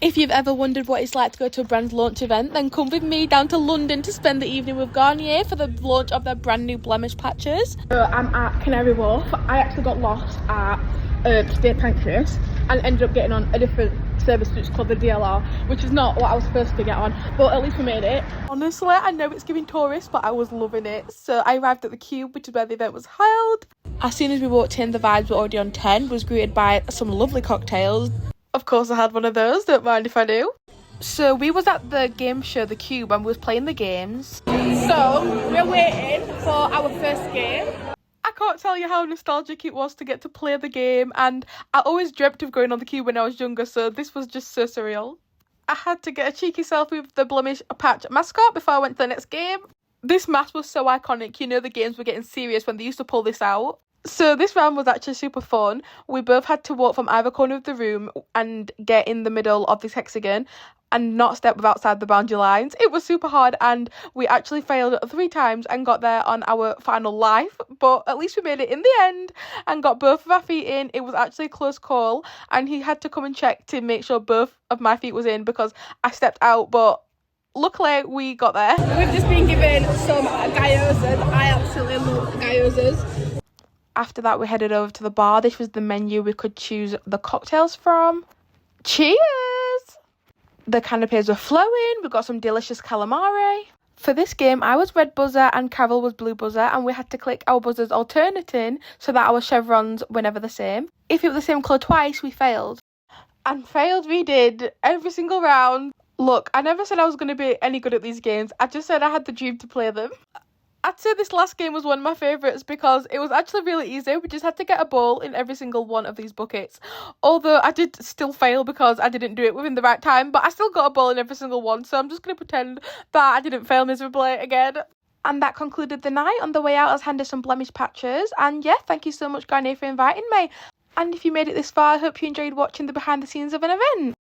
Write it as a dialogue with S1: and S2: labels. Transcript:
S1: If you've ever wondered what it's like to go to a brand launch event, then come with me down to London to spend the evening with Garnier for the launch of their brand new blemish patches.
S2: I'm at Canary Wharf. I actually got lost at State Pancras and ended up getting on a different service which is called the DLR, which is not what I was supposed to get on, but at least we made it.
S1: Honestly, I know it's giving tourist, but I was loving it. So I arrived at the Cube, which is where the event was held. As soon as we walked in, the vibes were already on 10, was greeted by some lovely cocktails. Of course I had one of those, don't mind if I do. So we was at the game show, the Cube, and we was playing the games.
S2: So we're waiting for our first game.
S1: I can't tell you how nostalgic it was to get to play the game, and I always dreamt of going on the Cube when I was younger, so this was just so surreal. I had to get a cheeky selfie with the blemish patch mascot before I went to the next game. This mask was so iconic, you know the games were getting serious when they used to pull this out. So this round was actually super fun. We both had to walk from either corner of the room and get in the middle of this hexagon and not step outside the boundary lines. It was super hard, and we actually failed 3 times and got there on our final life, but at least we made it in the end and got both of our feet in. It was actually a close call, and he had to come and check to make sure both of my feet was in because I stepped out, but luckily we got there.
S2: We've just been given some gyozas. I absolutely love gyozas.
S1: After that, we headed over to the bar. This was the menu we could choose the cocktails from. Cheers! The canapes were flowing. We got some delicious calamari. For this game, I was red buzzer and Carol was blue buzzer, and we had to click our buzzers alternating so that our chevrons were never the same. If it was the same colour twice, we failed. And failed we did, every single round. Look, I never said I was going to be any good at these games. I just said I had the dream to play them. I'd say this last game was one of my favourites because it was actually really easy. We just had to get a ball in every single one of these buckets. Although I did still fail because I didn't do it within the right time, but I still got a ball in every single one, so I'm just going to pretend that I didn't fail miserably again. And that concluded the night. On the way out, I was handed some blemish patches. And yeah, thank you so much, Garnier, for inviting me. And if you made it this far, I hope you enjoyed watching the behind the scenes of an event.